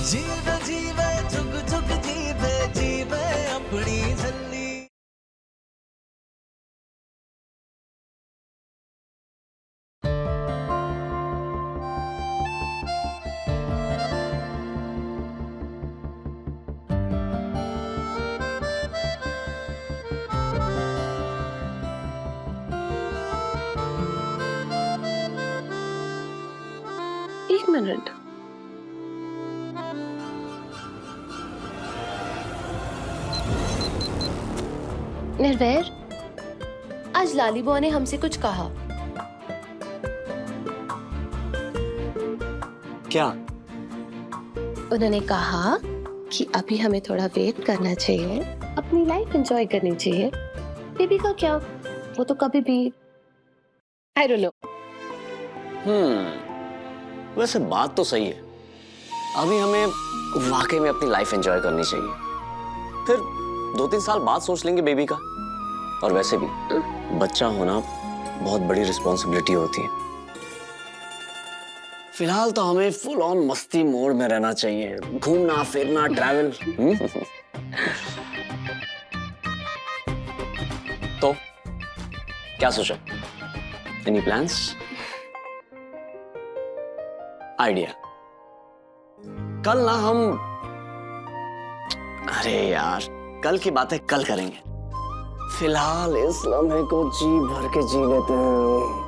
जीवे जीवे जुग जुग जीवे जीवे अपनी झल्ली। एक मिनट, निर्वैर, आज लाली बुआ ने हमसे कुछ कहा। क्या? उन्होंने कहा कि अभी हमें थोड़ा वेट करना चाहिए, अपनी लाइफ एंजॉय करनी चाहिए। बेबी का क्या, वो तो कभी भी आई डोंट नो। वैसे बात तो सही है, अभी हमें वाकई में अपनी लाइफ एंजॉय करनी चाहिए, फिर 2-3 साल बाद सोच लेंगे बेबी का। और वैसे भी बच्चा होना बहुत बड़ी रिस्पॉन्सिबिलिटी होती है। फिलहाल तो हमें फुल ऑन मस्ती मोड में रहना चाहिए, घूमना फिरना ट्रैवल। तो क्या सोचा? Any plans? आइडिया? कल ना हम, अरे यार कल की बातें कल करेंगे, फिलहाल इस लम्हे को जी भर के जी लेते हैं।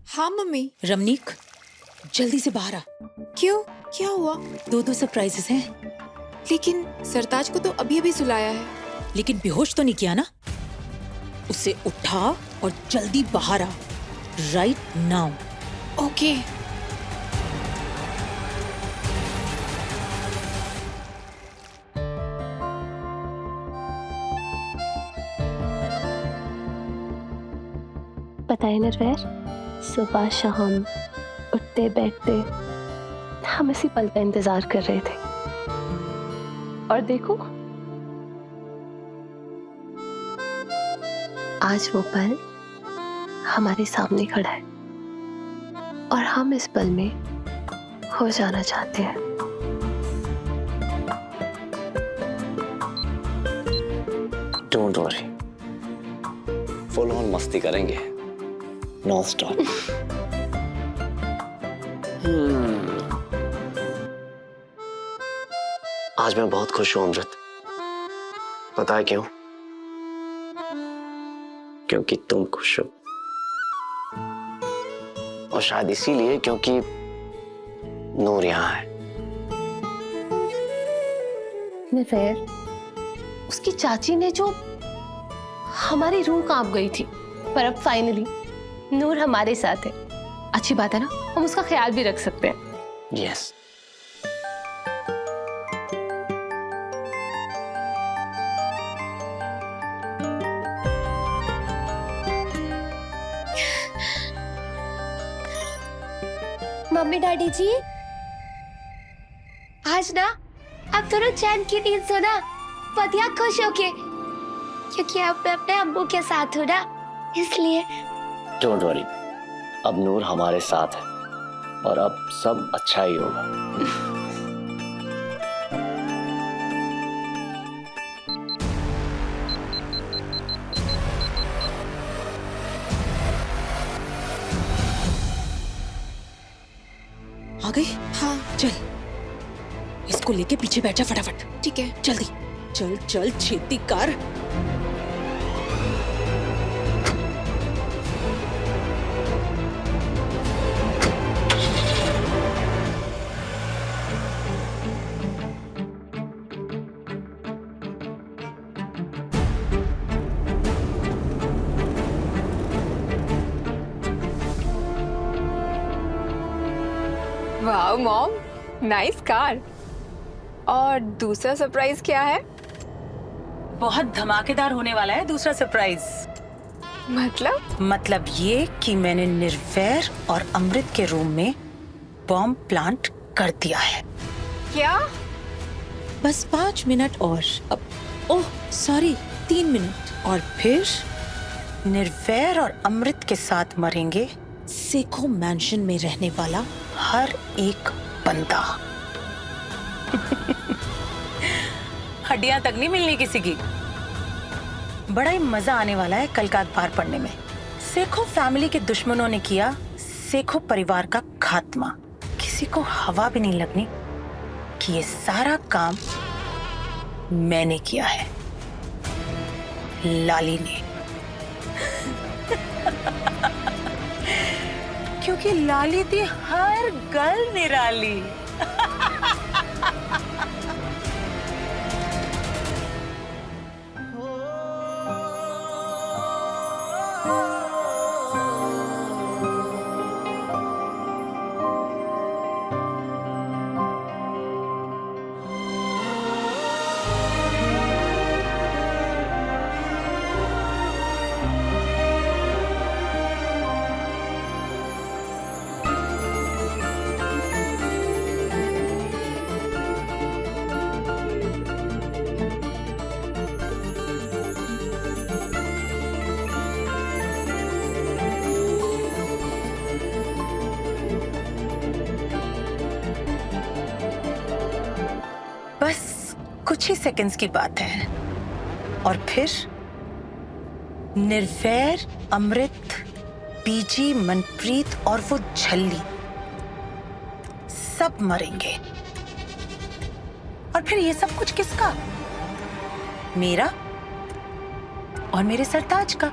हाँ मम्मी। रमनीक, जल्दी से बाहर आ। क्यों, क्या हुआ? 2 सरप्राइजेस हैं। लेकिन सरताज को तो अभी अभी सुलाया है। लेकिन बेहोश तो नहीं किया ना? उसे उठा और जल्दी बाहर आ, राइट नाउ। ओके। पता है निर्वैर, सुबह शाम उठते बैठते हम इसी पल का इंतजार कर रहे थे, और देखो आज वो पल हमारे सामने खड़ा है और हम इस पल में खो जाना चाहते हैं। डोंट वरी, फुल ऑन मस्ती करेंगे, नॉन स्टॉप। आज मैं बहुत खुश हूं अमृत। पता है क्यों? क्योंकि तुम खुश हो, और शायद इसीलिए क्योंकि नूर यहाँ है। निर्वैर, उसकी चाची ने जो हमारी रूह कांप गई थी, पर अब फाइनली नूर हमारे साथ है। अच्छी बात है ना, हम उसका ख्याल भी रख सकते हैं। यस। मम्मी डैडी जी, आज ना आप थोड़ा चैन की नींद सोना, बढ़िया खुश होके, क्योंकि अब मैं अपने अम्मू के साथ हूँ ना, इसलिए। डोंट वरी, अब नूर हमारे साथ है और अब सब अच्छा ही होगा। आ गई? हाँ चल, इसको लेके पीछे बैठ जा फटाफट। ठीक है। जल्दी चल चल, छेती कर। Wow mom, nice car. और दूसरा सरप्राइज क्या है? बहुत धमाकेदार होने वाला है दूसरा सरप्राइज। मतलब ये कि मैंने निर्वैर और अमृत के रूम में बॉम्ब प्लांट कर दिया है। क्या? बस 5 मिनट और अब, ओह सॉरी 3 मिनट, और फिर निर्वैर और अमृत के साथ मरेंगे सेखो मैंशन में रहने वाला हर एक बंदा। हड्डियां तक नहीं मिलनी किसी की। बड़ा ही मजा आने वाला है कल का अखबार पढ़ने में। सेखो फैमिली के दुश्मनों ने किया सेखो परिवार का खात्मा। किसी को हवा भी नहीं लगनी कि ये सारा काम मैंने किया है, लाली ने। क्योंकि लाली थी हर गल निराली। बस कुछ ही सेकंड्स की बात है और फिर निर्वैर, अमृत, बीजी, मनप्रीत और वो झल्ली सब मरेंगे। और फिर ये सब कुछ किसका? मेरा और मेरे सरताज का।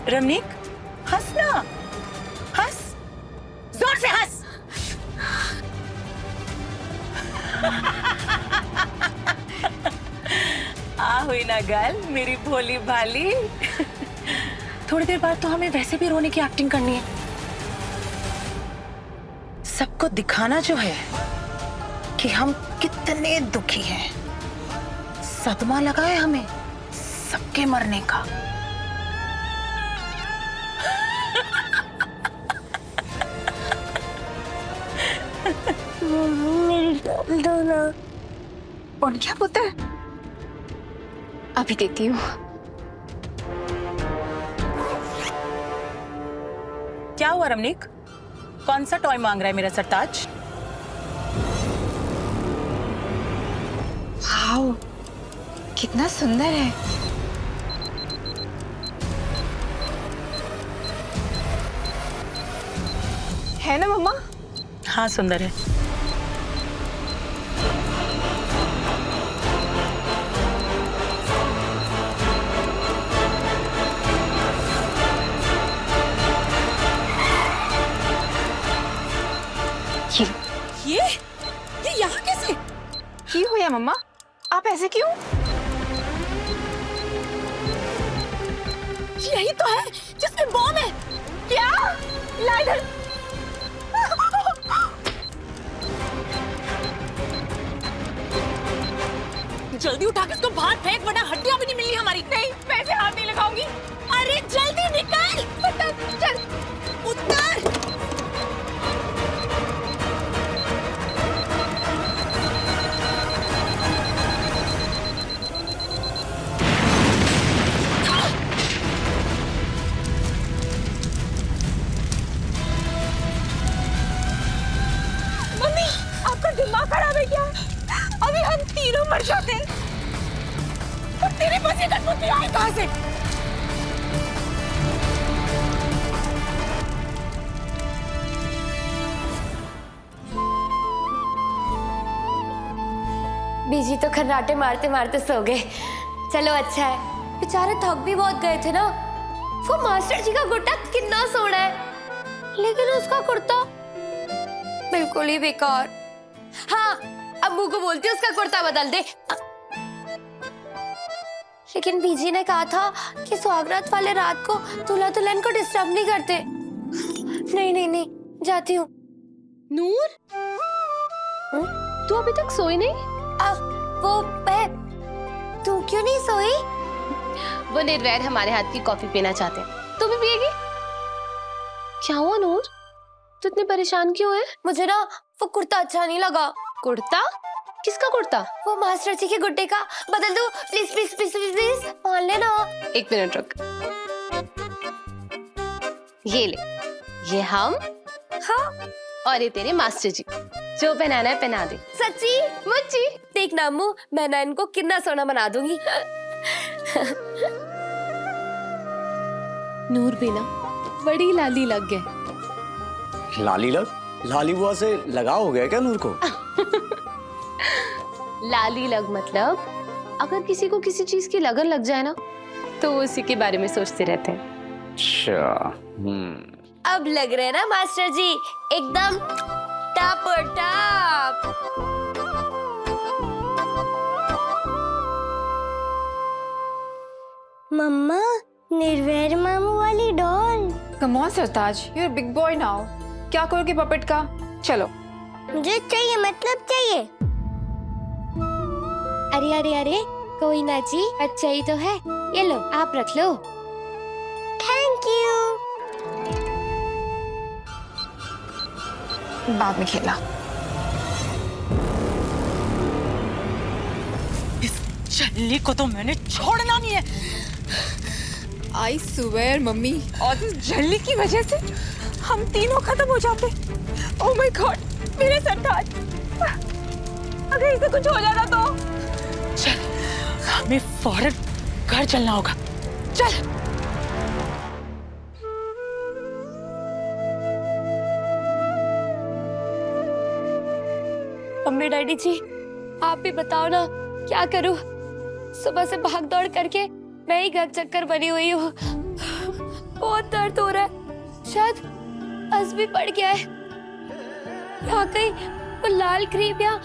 रमनीक, हंसना, हंस, जोर से हंस। आ हुई ना गल मेरी भोली भाली। थोड़ी देर बाद तो हमें वैसे भी रोने की एक्टिंग करनी है। सबको दिखाना जो है कि हम कितने दुखी हैं। सदमा लगा है हमें सबके मरने का। और क्या होता है? अभी देती हूँ। क्या हुआ रमनीक? कौन सा टॉय मांग रहा है मेरा सरताज? वाओ, कितना सुंदर है। है ना मम्मा? हाँ सुंदर है। ये यहाँ कैसे? की हुआ मम्मा? आप ऐसे क्यों? यही तो है जिसमें बॉम्ब है। क्या? लाइडर! जल्दी उठा के इसको बाहर फेंक वरना हड्डियां भी नहीं मिलनी हमारी। नहीं, मैं इसे हाथ नहीं लगाऊंगी। अरे जल्दी निकल। चल। उतर। मम्मी, आपका दिमाग खराब है क्या? अभी हम तीनों मर जाते। और तेरे पास ये कठपुतली आई कहाँ से? बीजी तो खर्राटे मारते मारते सो गए। चलो अच्छा है, बेचारे थक भी बहुत गए थे ना। वो मास्टर जी का कुर्ता कितना सोना है, लेकिन उसका कुर्ता बिल्कुल ही बेकार। हाँ, अम्मू को बोलती उसका कुर्ता बदल दे। लेकिन बीजी ने कहा था कि सुहागरात वाले रात को दूल्हा दुल्हन को डिस्टर्ब नहीं करते। नहीं नहीं नहीं, जाती हूँ। नूर, तू अभी तक सोई नहीं? वो तू क्यों नहीं सोई? वो निर्वैर हमारे हाथ की कॉफी पीना चाहते हैं। तू भी पिएगी? क्या हुआ नूर, तू इतनी परेशान क्यों है? मुझे ना वो कुर्ता अच्छा नहीं लगा। कुर्ता? किसका कुर्ता? वो मास्टर जी के गुड्डे का। बदल दो please please please please please, मान लेना। एक मिनट रुक। ये ले, ये हम, हाँ, और ये तेरे मास्टर जी। जो पहनाना है पहना दे। सच्ची? मुच्ची। देख नामू, मैं ना इनको कितना सोना बना दूंगी। नूर भी ना बड़ी लाली लग गए। लाली बुआ से लगाव हो गया क्या नूर को? लाली लग मतलब अगर किसी को किसी चीज की लगन लग जाए ना तो वो उसी के बारे में सोचते रहते हैं। अच्छा। अब लग रहे हैं ना मास्टर जी एकदम टॉप टॉप। मम्मा, निर्वैर मामू वाली doll. Come on Sartaj, you are big boy now. क्या करोगे पपेट का? चलो। मुझे चाहिए, मतलब चाहिए। अरे अरे अरे, कोई ना जी, अच्छा ही तो है। ये लो, आप रख लो। Thank you. बाद में खेला। इस जल्ली को तो मैंने छोड़ना नहीं है। आई स्वेयर मम्मी, और इस जल्ली की वजह से हम तीनों खत्म हो जाते। ओह माय गॉड, मेरे सरताज, अगर इसे कुछ हो जाता तो? चल, हमें फौरन घर चलना होगा। चल। मम्मी डैडी जी, आप भी बताओ ना, क्या करूं? सुबह से भाग दौड़ करके मैं ही घर चक्कर बनी हुई हूँ। बहुत दर्द हो रहा है, शायद बस भी पड़ गया है। यहाँ कहीं वो लाल क्रीम या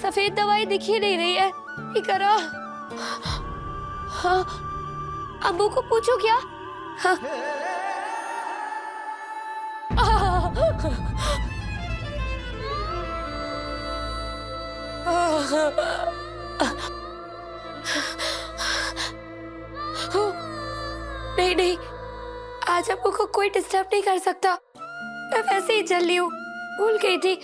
सफेद दवाई दिख ही नहीं रही है। ये करा। हाँ, अब्बू को पूछो क्या? हाँ। नहीं नहीं, आज अब्बू को कोई डिस्टर्ब नहीं कर सकता। मैं वैसे ही चल रही हूँ, भूल गई थी।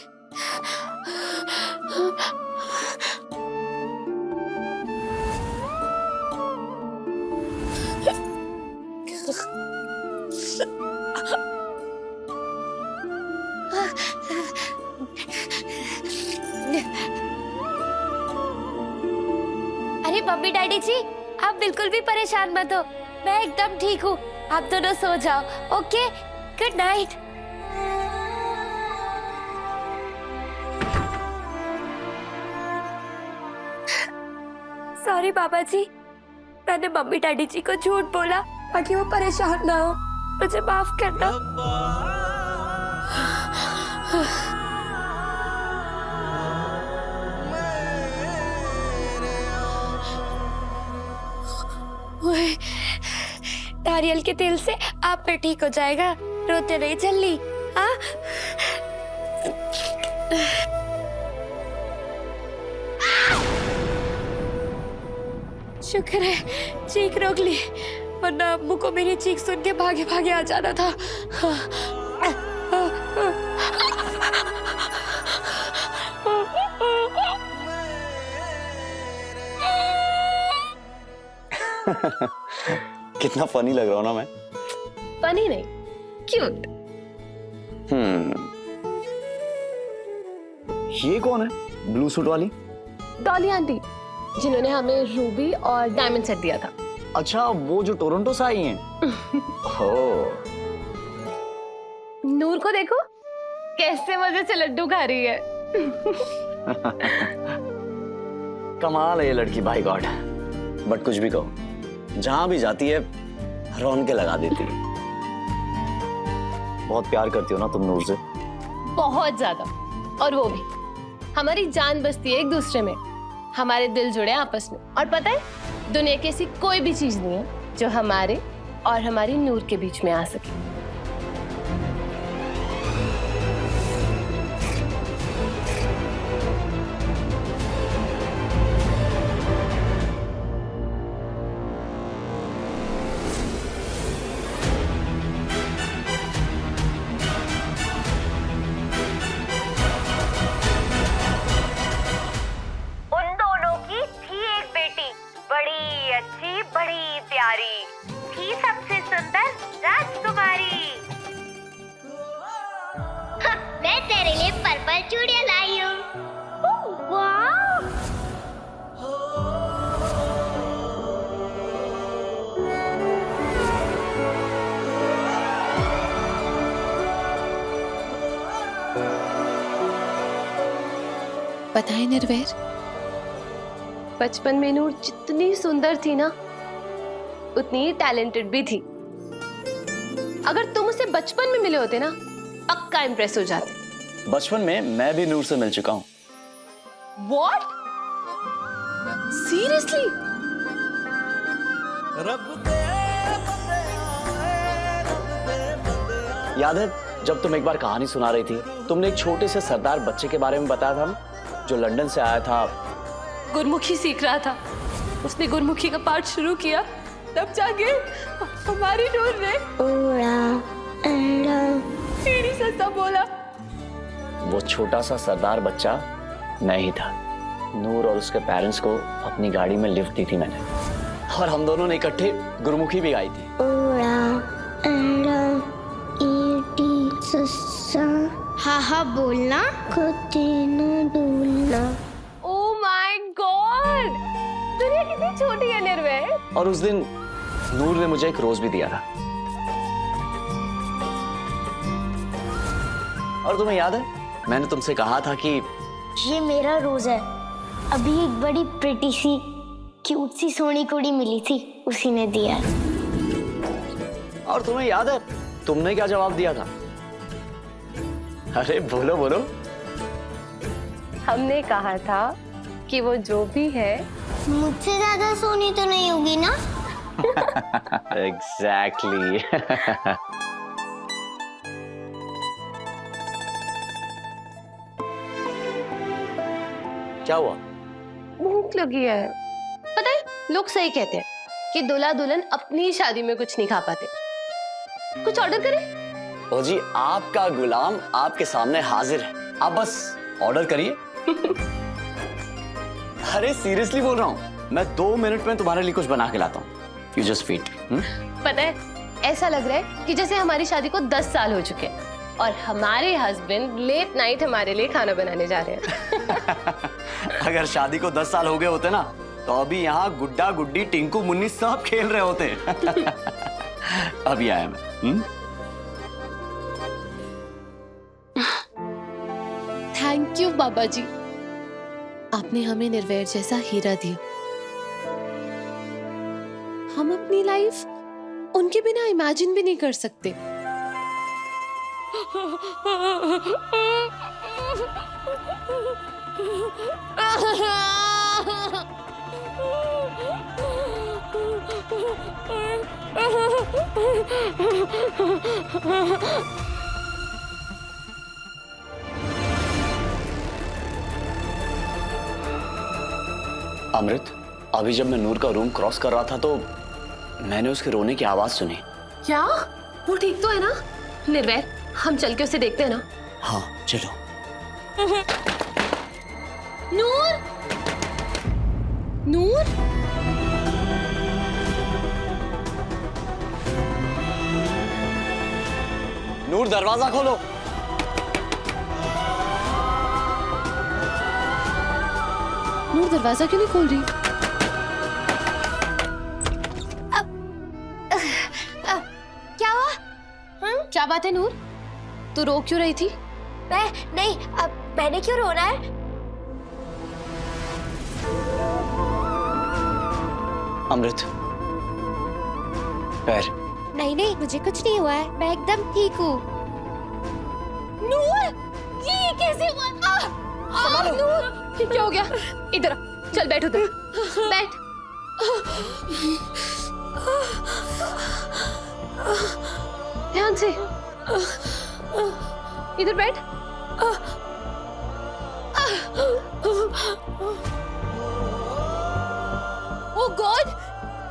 अरे मम्मी डैडी जी, आप बिल्कुल भी परेशान मत हो, मैं एकदम ठीक हूँ। आप दोनों सो जाओ। Okay, good night. सॉरी बाबा जी, मैंने मम्मी डैडी जी को झूठ बोला ताकि वो परेशान ना हो। मुझे माफ करना। नारियल के तेल से आप पे ठीक हो जाएगा। रोते नहीं जल्दी। हाँ, शुक्र है चीख रोक ली, वरना अम्मू को मेरी चीख सुन के भागे भागे आ जाना था। कितना फनी लग रहा हूं ना मैं? फनी नहीं, क्यूट। ये कौन है ब्लू सूट वाली? डॉली आंटी, जिन्होंने हमें रूबी और डायमंड सेट दिया था। अच्छा, वो जो टोरंटो से आई हैं। हो। नूर को देखो कैसे मजे से लड्डू खा रही है। कमाल है ये लड़की, बाय गॉड। बट कुछ भी कहो, जहां भी जाती है रौनकें लगा देती है। बहुत प्यार करती हो ना तुम नूर से? बहुत ज्यादा, और वो भी हमारी जान बसती है एक दूसरे में। हमारे दिल जुड़े आपस में। और पता है, दुनिया की ऐसी कोई भी चीज नहीं है जो हमारे और हमारी नूर के बीच में आ सके। उन दोनों की थी एक बेटी, बड़ी अच्छी बड़ी प्यारी, थी सबसे सुंदर राजकुमारी। मैं तेरे लिए पर्पल चूड़ियां लाई हूँ। वाह! पता है निर्वैर, बचपन में नूर जितनी सुंदर थी ना, उतनी ही टैलेंटेड भी थी। अगर तुम उसे बचपन में मिले होते ना, पक्का इम्प्रेस हो जाते। बचपन में मैं भी नूर से मिल चुका हूँ। What? Seriously? रब दे बंदे आए, रब दे बंदे आए। याद है जब तुम एक बार कहानी सुना रही थी, तुमने एक छोटे से सरदार बच्चे के बारे में बताया था ना, जो लंदन से आया था। गुरमुखी सीख रहा था, उसने गुरमुखी का पाठ शुरू किया, तब जाके हमारी नूर ने तेरी सस्ता बोला। वो छोटा सा सरदार बच्चा मैं ही था। नूर और उसके पेरेंट्स को अपनी गाड़ी में लिफ्ट दी थी मैंने, और हम दोनों ने इकट्ठे गुरमुखी भी गाई थी। हाँ हाँ बोलना, न डोलना। ओह माय गॉड, दुनिया कितनी छोटी है निर्वैर। और उस दिन नूर ने मुझे एक रोज भी दिया था। और तुम्हें याद है मैंने तुमसे कहा था कि ये मेरा रोज है। अभी एक बड़ी प्रिटी सी क्यूट सी सोनी कुड़ी मिली थी, उसी ने दिया। और तुम्हें याद है तुमने क्या जवाब दिया था? अरे बोलो बोलो। हमने कहा था कि वो जो भी है मुझसे ज्यादा सोनी तो नहीं होगी ना? एग्जैक्टली। क्या हुआ? भूख लगी है। पता है लोग सही कहते हैं कि दूल्हा दुल्हन अपनी शादी में कुछ नहीं खा पाते। कुछ ऑर्डर करें? ओ जी, आपका गुलाम आपके सामने हाजिर है, आप बस ऑर्डर करिए। अरे सीरियसली बोल रहा हूँ, मैं 2 मिनट में तुम्हारे लिए कुछ बना के लाता हूँ। You just wait. पता है ऐसा लग रहा है कि जैसे हमारी शादी को 10 साल हो चुके हैं और हमारे हस्बैंड लेट नाइट हमारे लिए खाना बनाने जा रहे हैं। अगर शादी को 10 साल हो गए होते ना, तो अभी यहाँ गुड्डा गुड्डी टिंकू मुन्नी सब खेल रहे होते। अभी आया मैं। थैंक यू बाबा जी, आपने हमें निर्वैर जैसा हीरा दिया। हम अपनी लाइफ उनके बिना इमेजिन भी नहीं कर सकते। अमृत, अभी जब मैं नूर का रूम क्रॉस कर रहा था तो मैंने उसके रोने की आवाज सुनी। क्या वो ठीक तो है ना? निर्वैर, हम चल के उसे देखते हैं ना? हाँ चलो। नूर, नूर, नूर दरवाजा खोलो। नूर दरवाजा क्यों नहीं खोल रही? क्या हुआ? क्या बात है नूर, तू रो क्यों रही थी? मैं नहीं, अब मैंने क्यों रोना है? अमृत, पैर। नहीं नहीं, मुझे कुछ नहीं हुआ है, मैं एकदम ठीक हूँ। नूर, ये कैसे हुआ? नूर, ये क्या हो गया? इधर आ, चल बैठ उधर, बैठ। ध्यान से, इधर बैठ। ओ गॉड,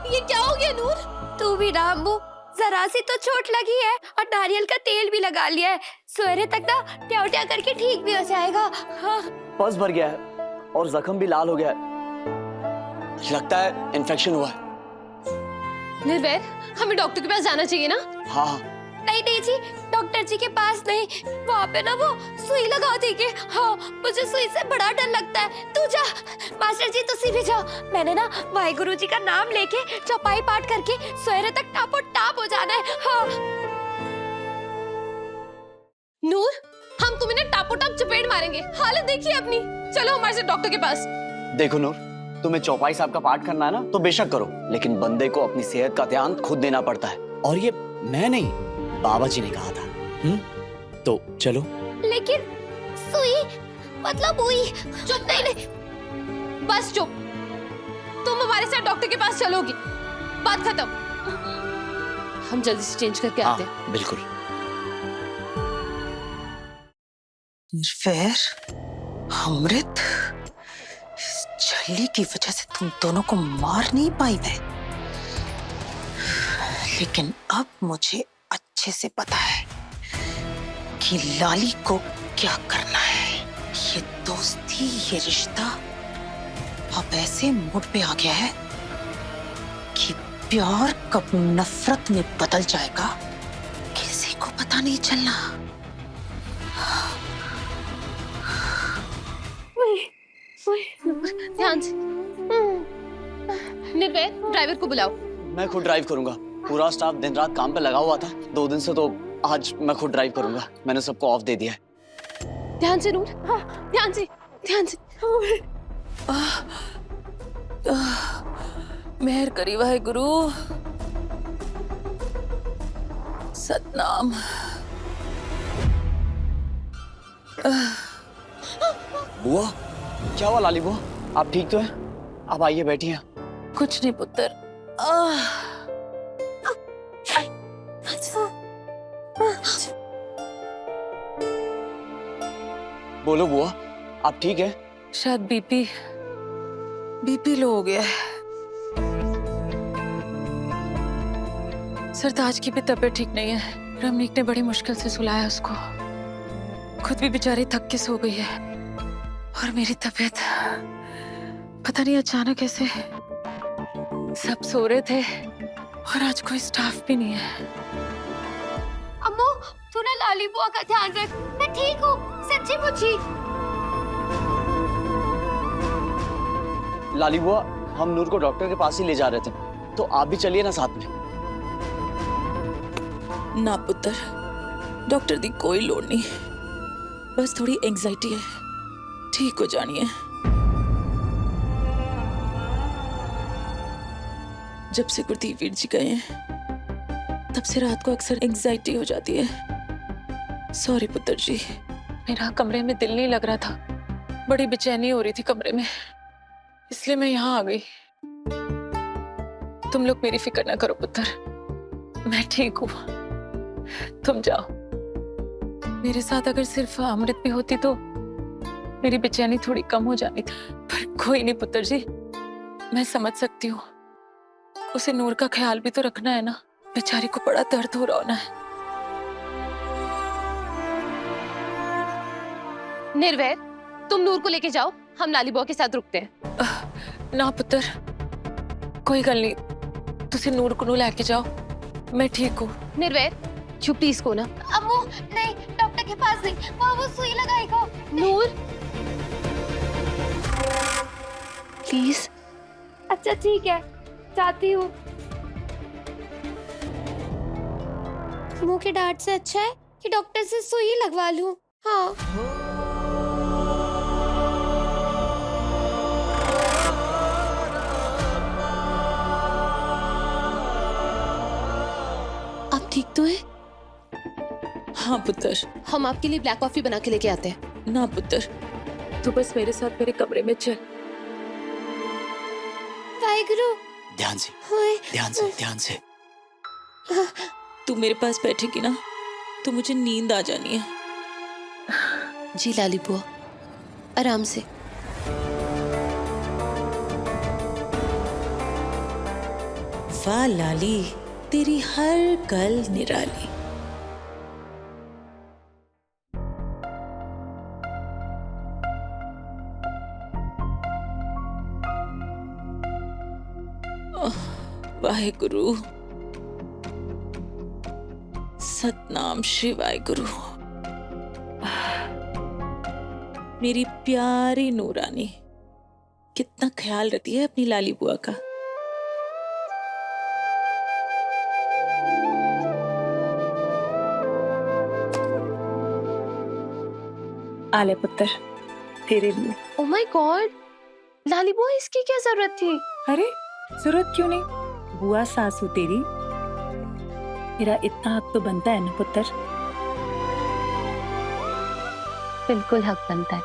ये क्या हो गया नूर? तू भी ना अम्मू, जरा सी तो चोट लगी है और नारियल का तेल भी लगा लिया है। सवेरे तक ना ट्या करके ठीक भी हो जाएगा। हाँ। पस भर गया है और जख्म भी लाल हो गया है। लगता है इन्फेक्शन हुआ है। निर्वैर, हमें डॉक्टर के पास जाना चाहिए ना? हाँ। नहीं नहीं जी, डॉक्टर जी के पास नहीं, वहाँ पे ना वो सुई लगा देंगे। हाँ, मुझे सुई से बड़ा डर लगता है। तू जा, मास्टर जी तुसी भी जाओ। मैंने ना वाहिगुरु जी का नाम लेके चौपाई पाठ करके सवेरे तक टापो टाप हो जाना है। हाँ। नूर, हम तुम्हें ना टापो टाप चपेट मारेंगे। हालत देखिए अपनी। चलो हमारे साथ डॉक्टर के पास। देखो नूर, तुम्हें चौपाई साहब का पाठ करना है ना तो बेशक करो, लेकिन बंदे को अपनी सेहत का ध्यान खुद देना पड़ता है। और ये मैं नहीं, बाबा जी ने कहा था। तो चलो। लेकिन सुई मतलब हुई। चुप, नहीं नहीं, बस चुप। तुम हमारे साथ डॉक्टर के पास चलोगी, बात खत्म। हम जल्दी से चेंज करके आते हैं। हाँ, बिल्कुल। फिर अमृत, इस झल्ली की वजह से तुम दोनों को मार नहीं पाई मैं, लेकिन अब मुझे अच्छे से पता है कि लाली को क्या करना है। ये दोस्ती, ये रिश्ता अब ऐसे मोड़ पे आ गया है कि प्यार कब नफरत में बदल जाएगा किसी को पता नहीं चलना। ध्यान से। निर्वैर, ड्राइवर को बुलाओ। मैं खुद ड्राइव करूंगा। पूरा स्टाफ दिन रात काम पे लगा हुआ था 2 दिन से, तो आज मैं खुद ड्राइव करूंगा। मैंने सबको ऑफ दे दिया है। ध्यान से नूर, ध्यान से, ध्यान से। मेहर करी वाहिगुरु। सतनाम। बुआ, क्या हुआ लाली बुआ? आप ठीक तो हैं? आप आइए बैठिए। कुछ नहीं पुत्र। बोलो बुआ, आप ठीक है? शायद बीपी लो हो गया है। सरताज की भी तबीयत ठीक नहीं है। रमनीक ने बड़ी मुश्किल से सुलाया उसको। खुद भी बेचारी थक के सो गई है। और मेरी तबीयत पता नहीं अचानक ऐसे, सब सो रहे थे और आज कोई स्टाफ भी नहीं है। अम्मू, तू ना लाली बुआ का ध्यान रख। मैं ठीक हूँ, सच्ची मुच्ची। लाली बुआ, हम नूर को डॉक्टर के पास ही ले जा रहे थे, तो आप भी चलिए ना साथ में। ना पुत्र, डॉक्टर दी कोई लोड़ नहीं, बस थोड़ी एंजाइटी है, ठीक हो जानी है। जब से गुरदीप वीर जी गए हैं तब से रात को अक्सर एंजाइटी हो जाती है। सॉरी पुत्र जी। मेरा कमरे में दिल नहीं लग रहा था, बड़ी बेचैनी हो रही थी कमरे में, इसलिए मैं यहाँ आ गई। तुम लोग मेरी फिक्र ना करो पुत्र, मैं ठीक हूँ। तुम जाओ। मेरे साथ अगर सिर्फ अमृत भी होती तो मेरी बेचैनी थोड़ी कम हो जानी थी, पर कोई नहीं पुत्र जी, मैं समझ सकती हूँ। उसे नूर का ख्याल भी तो रखना है ना, बेचारी को बड़ा दर्द हो रहा है। निर्वैर, तुम नूर को लेके जाओ, हम लाली बुआ के साथ रुकते हैं। ना पुत्र, कोई गल नहीं, तुसी नूर को लेके जाओ, मैं ठीक हूँ। निर्वैर, चुप प्लीज को ना। अम्मू नहीं, डॉक्टर के पास नहीं, वो सुई लगाएगा। नूर, प्लीज। अच्छा ठीक है, जाती हूँ। मुंह के डांट से अच्छा है कि डॉक्टर से सुई लगवा लूं। हाँ। आप ठीक तो हैं? हाँ पुत्र। हम आपके लिए ब्लैक कॉफी बना के लेके आते हैं। ना पुत्र, तू बस मेरे साथ मेरे कमरे में चल। वाहिगुरु, ध्यान से, ओए, ध्यान से, ध्यान से। तू मेरे पास बैठेगी ना तो मुझे नींद आ जानी है। जी लाली बुआ, आराम से। वाह लाली, तेरी हर कल निराली। वाहेगुरु, सतनाम शिवाय गुरु। मेरी प्यारी नूरानी कितना ख्याल रखती है अपनी लाली बुआ का। आले पुत्र, तेरे लिए। ओ माय गॉड, लाली बुआ इसकी क्या जरूरत थी? अरे जरूरत क्यों नहीं, बुआ सासू तेरी, मेरा इतना हक तो बनता है ना पुत्र। बिल्कुल हक बनता है।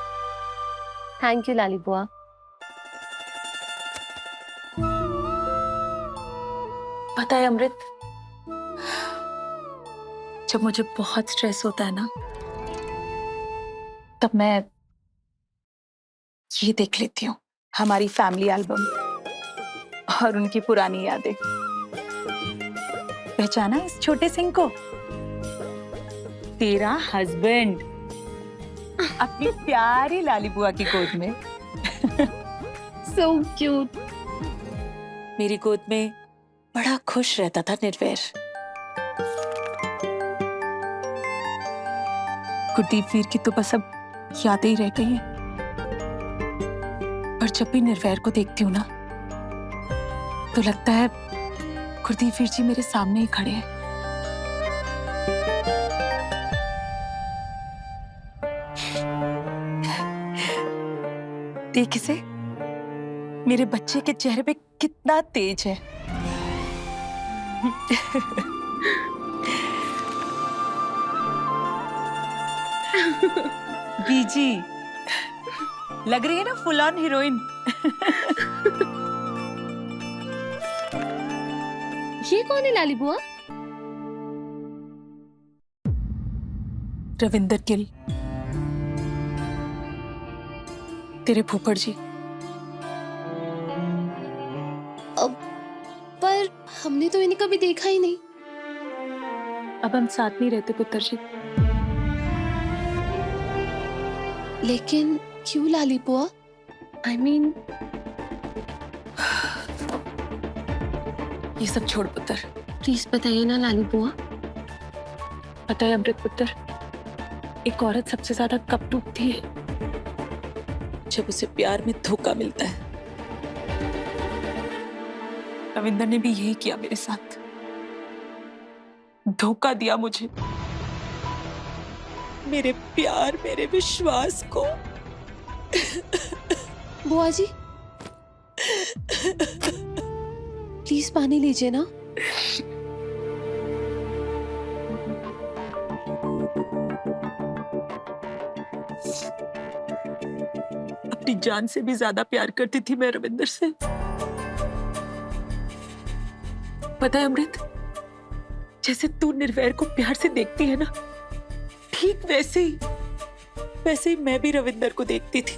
थैंक यू लाली बुआ। पता है अमृत, जब मुझे बहुत स्ट्रेस होता है ना, तब मैं ये देख लेती हूँ हमारी फैमिली एल्बम और उनकी पुरानी यादें। पहचाना इस छोटे सिंह को? तेरा हस्बैंड अपनी प्यारी लाली बुआ की गोद में। So cute. मेरी गोद में बड़ा खुश रहता था निर्वैर। गुरदीप वीर की तो बस अब यादें ही रह गई हैं। पर जब भी निर्वैर को देखती हूँ ना, तो लगता है गुरदीप वीर जी मेरे सामने ही खड़े हैं। देख इसे, मेरे बच्चे के चेहरे पे कितना तेज है। बीजी लग रही है ना फुल ऑन हीरोइन। ये कौन है लाली बुआ? रविंदर गिल, तेरे फूफड़ जी। पर हमने तो इन्हें कभी देखा ही नहीं। अब हम साथ नहीं रहते पुत्र जी। लेकिन क्यों लाली बुआ? I mean, ये सब छोड़ पुत्र। प्लीज बताइए ना लाली बुआ। पता है अमृत पुत्र, एक औरत सबसे ज्यादा कब टूटती है? जब उसे प्यार में धोखा मिलता है। रविंदर ने भी यही किया मेरे साथ, धोखा दिया मुझे, मेरे प्यार, मेरे विश्वास को। बुआ जी प्लीज पानी लीजिए ना। अपनी जान से भी ज्यादा प्यार करती थी मैं रविंदर से। पता है अमृत, जैसे तू निर्वैर को प्यार से देखती है ना, ठीक वैसे ही मैं भी रविंदर को देखती थी।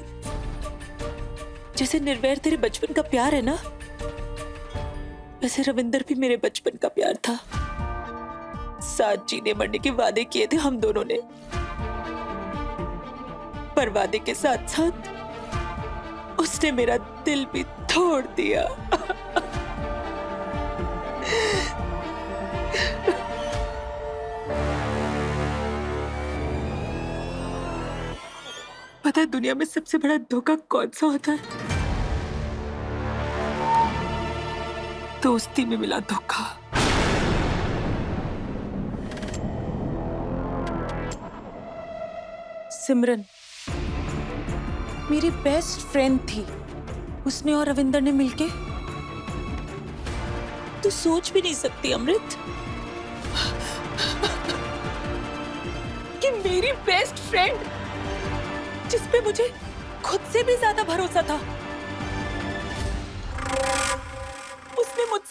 जैसे निर्वैर तेरे बचपन का प्यार है ना, वैसे रविंदर भी मेरे बचपन का प्यार था। साथ जीने मरने के वादे किए थे हम दोनों ने, पर वादे के साथ साथ उसने मेरा दिल भी तोड़ दिया। पता है दुनिया में सबसे बड़ा धोखा कौन सा होता है? दोस्ती में मिला धोखा। सिमरन मेरी बेस्ट फ्रेंड थी, उसने और रविंदर ने मिलके। तू सोच भी नहीं सकती अमृत कि मेरी बेस्ट फ्रेंड, जिसपे मुझे खुद से भी ज्यादा भरोसा था, उसने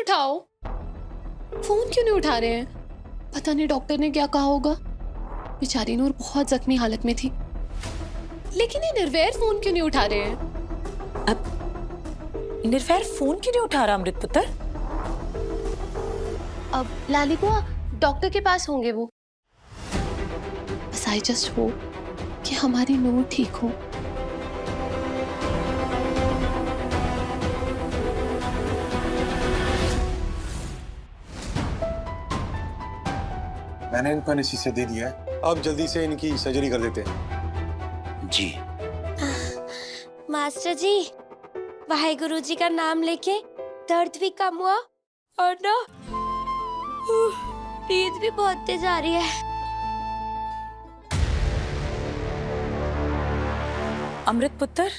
उठाओ। फोन क्यों नहीं उठा रहे हैं? पता नहीं डॉक्टर ने क्या कहा होगा। बेचारी नूर बहुत जख्मी हालत में थी। लेकिन ये निर्वैर फोन क्यों नहीं उठा रहे हैं? अब निर्वैर फोन क्यों नहीं उठा रहा अमृत पुत्र? अब लाली बुआ डॉक्टर के पास होंगे वो। बस आई जस्ट होप कि हमारी नूर ठीक हो। मैंने इनको एनेस्थीसिया दे दिया है, अब जल्दी से इनकी सर्जरी कर देते हैं। जी। मास्टर जी, वाहेगुरु जी का नाम लेके दर्द भी कम हुआ और ना नींद भी बहुत तेज आ रही है। अमृत पुत्र,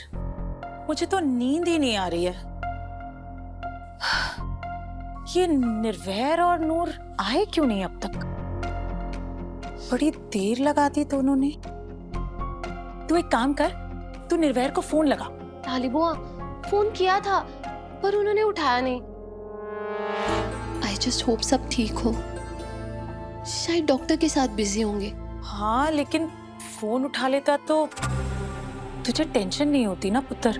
मुझे तो नींद ही नहीं आ रही है। ये निर्वैर और नूर आए क्यों नहीं अब तक? बड़ी देर लगा दी दोनों ने। तू एक काम कर, तू निर्वैर को फोन लगा। लाली बुआ फोन किया था पर उन्होंने उठाया नहीं। आई जस्ट होप सब ठीक हो। शायद डॉक्टर के साथ बिजी होंगे। हाँ, लेकिन फोन उठा लेता तो तुझे टेंशन नहीं होती ना पुत्र?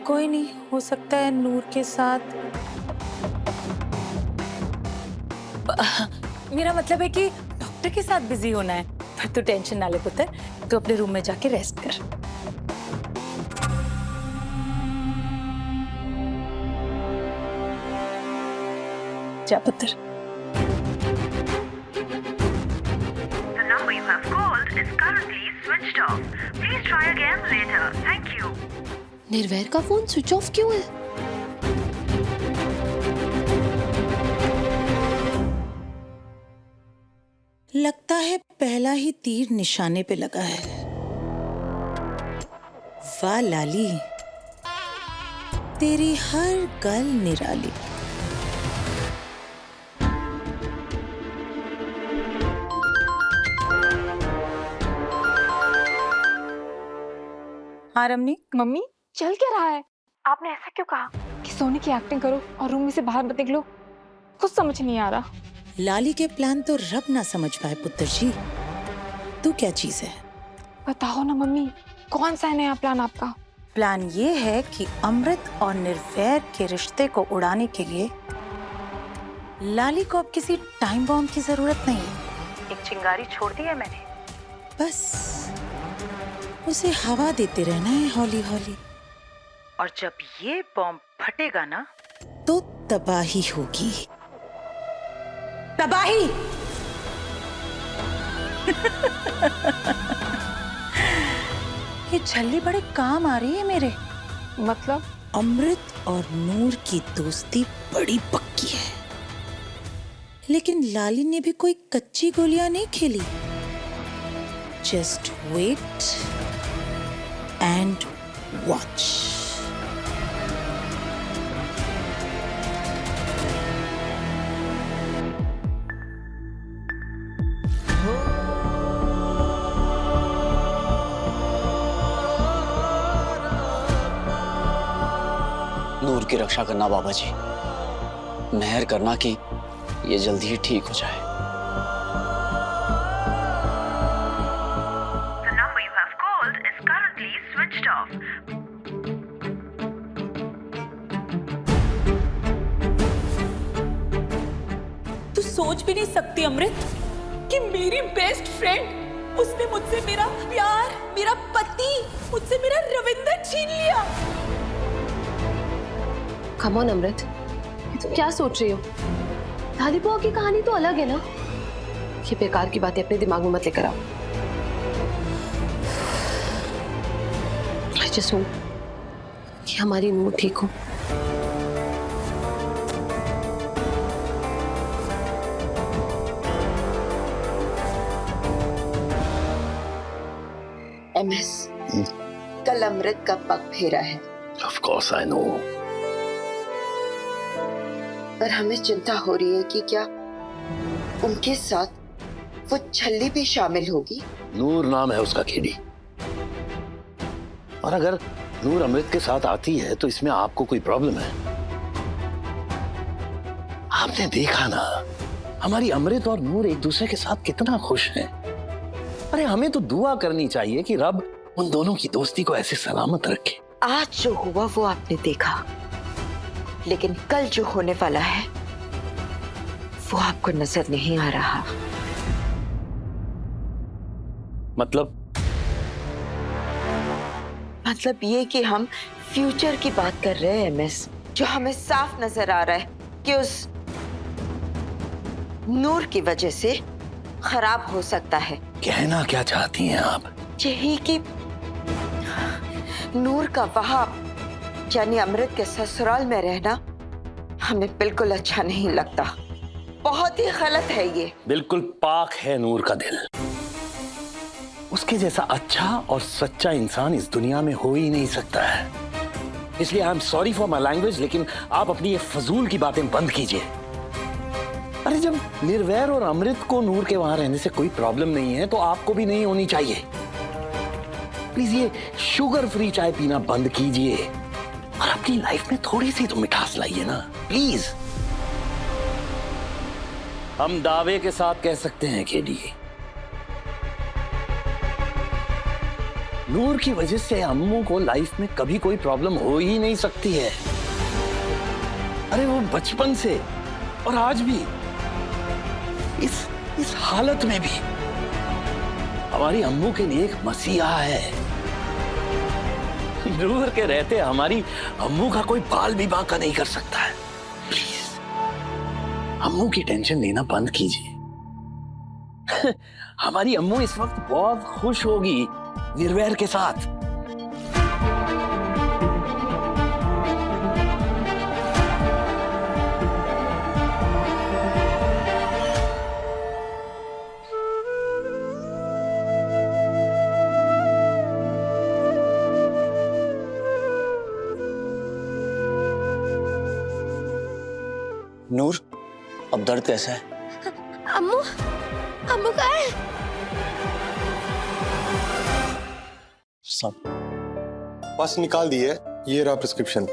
कोई नहीं, हो सकता है नूर के साथ। मेरा मतलब है कि डॉक्टर के साथ बिजी होना है। पर तू टेंशन ना ले पुत्र, तू अपने रूम में जाके रेस्ट कर। जा पुत्र। The number you have called is currently switched off. Please try again later. Thank you. निर्वैर का फोन स्विच ऑफ क्यों है? लगता है पहला ही तीर निशाने पे लगा है। वाह लाली, तेरी हर गल निराली। हाँ रमनी। मम्मी, चल क्या रहा है? आपने ऐसा क्यों कहा कि सोने की एक्टिंग करो और रूम में से बाहर मत निकलो? कुछ समझ नहीं आ रहा। लाली के प्लान तो रब ना समझ पाए पुत्र जी। तू क्या चीज है? बताओ ना मम्मी, कौन सा है नया प्लान आपका? प्लान ये है कि अमृत और निर्वैर के रिश्ते को उड़ाने के लिए लाली को अब किसी टाइम बॉम्ब की जरूरत नहीं है। एक चिंगारी छोड़ दी है मैंने, बस उसे हवा देते रहना है हौली हौली। और जब ये बॉम्ब फटेगा ना तो तबाही होगी। तबाही। ये झल्ली बड़े काम आ रही है मेरे। मतलब? अमृत और नूर की दोस्ती बड़ी पक्की है, लेकिन लाली ने भी कोई कच्ची गोलियां नहीं खेली। Just wait and watch. Noor की रक्षा करना बाबा जी, मेहर करना कि ये जल्दी ही ठीक हो जाए। The number you have called is currently switched off. तू सोच भी नहीं सकती अमृत कि मेरी बेस्ट फ्रेंड, उसने मुझसे मेरा प्यार, मेरा पति, मुझसे मेरा रविंदर छीन लिया। कम ऑन अमृत, ये तुम क्या सोच रही हो? लाली बुआ की कहानी तो अलग है ना। ये बेकार की बातें अपने दिमाग में मत लेकर आओ। I just hope कि हमारी नूर ठीक हो। MS, कल अमृत का पग फेरा है। Of course I know. पर हमें चिंता हो रही है कि क्या उनके साथ वो छल्ली भी शामिल होगी। नूर नाम है उसका खेड़ी, और अगर नूर अमृत के साथ आती है तो इसमें आपको कोई प्रॉब्लम है? आपने देखा ना, हमारी अमृत और नूर एक दूसरे के साथ कितना खुश हैं। अरे हमें तो दुआ करनी चाहिए कि रब उन दोनों की दोस्ती को ऐसे सलामत रखे। आज जो हुआ वो आपने देखा, लेकिन कल जो होने वाला है वो आपको नजर नहीं आ रहा। मतलब ये कि हम फ्यूचर की बात कर रहे हैं मिस, जो हमें साफ नजर आ रहा है कि उस नूर की वजह से खराब हो सकता है। कहना क्या चाहती हैं आप? यही कि नूर का वहां यानी अमृत के ससुराल में रहना हमें बिल्कुल अच्छा नहीं लगता। बहुत ही गलत है ये। बिल्कुल पाक है नूर का दिल। उसके जैसा अच्छा और सच्चा इंसान इस दुनिया में हो ही नहीं सकता है। इसलिए I am sorry for my language, लेकिन आप अपनी ये फजूल की बातें बंद कीजिए। अरे जब निर्वैर और अमृत को नूर के वहां रहने से कोई प्रॉब्लम नहीं है तो आपको भी नहीं होनी चाहिए। प्लीज ये शुगर फ्री चाय पीना बंद कीजिए और अपनी लाइफ में थोड़ी सी तो मिठास लाइए ना प्लीज। हम दावे के साथ कह सकते हैं केडी, नूर की वजह से अम्मू को लाइफ में कभी कोई प्रॉब्लम हो ही नहीं सकती है। अरे वो बचपन से और आज भी इस हालत में भी हमारी अम्मू के लिए एक मसीहा है। नूर के रहते हमारी अम्मू का कोई बाल भी बांका नहीं कर सकता है। प्लीज अम्मू की टेंशन लेना बंद कीजिए। हमारी अम्मू इस वक्त बहुत खुश होगी निर्वैर के साथ। नूर, अब दर्द कैसा है? अम्मू, अम्मू कहाँ है? सब बस निकाल दी है, ये रहा प्रिस्क्रिप्शन।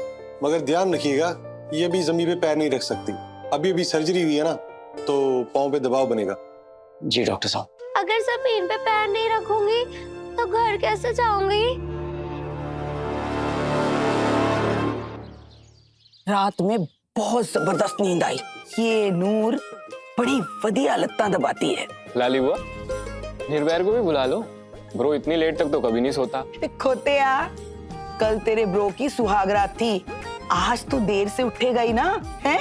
मगर ध्यान रखिएगा, ये अभी जमीन पे पैर नहीं रख सकती। अभी सर्जरी हुई है ना, तो पाँव पे दबाव बनेगा। जी डॉक्टर साहब। अगर जमीन पे पैर नहीं रखूंगी तो घर कैसे जाऊंगी? रात में बहुत जबरदस्त नींद आई। ये नूर बड़ी वधिया लत्ता दबाती है। लाली बुआ, निर्वैर को भी बुला लो। ब्रो इतनी लेट तक तो कभी नहीं सोता। खोतिया, कल तेरे ब्रो की सुहागरात थी, आज तो देर से उठेगा ही ना, हैं?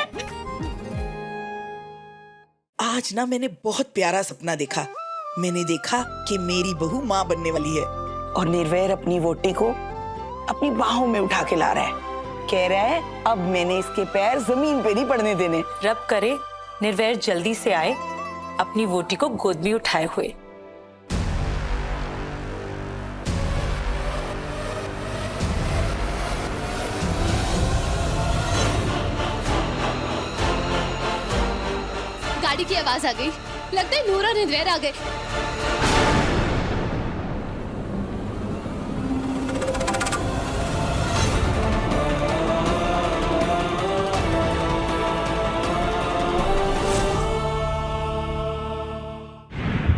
आज ना मैंने बहुत प्यारा सपना देखा। मैंने देखा कि मेरी बहू माँ बनने वाली है और निर्वैर अपनी वोटी को अपनी बाहों में उठा के ला रहा है। कह रहा है अब मैंने इसके पैर जमीन पे नहीं पड़ने देने। रब करे निर्वैर जल्दी से आए अपनी वोटी को गोद में उठाए हुए। गाड़ी की आवाज आ गई, लगता है नूर और निर्वैर आ गए।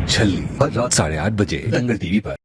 छल्ली हर रात 8:30 बजे दंगल टीवी पर।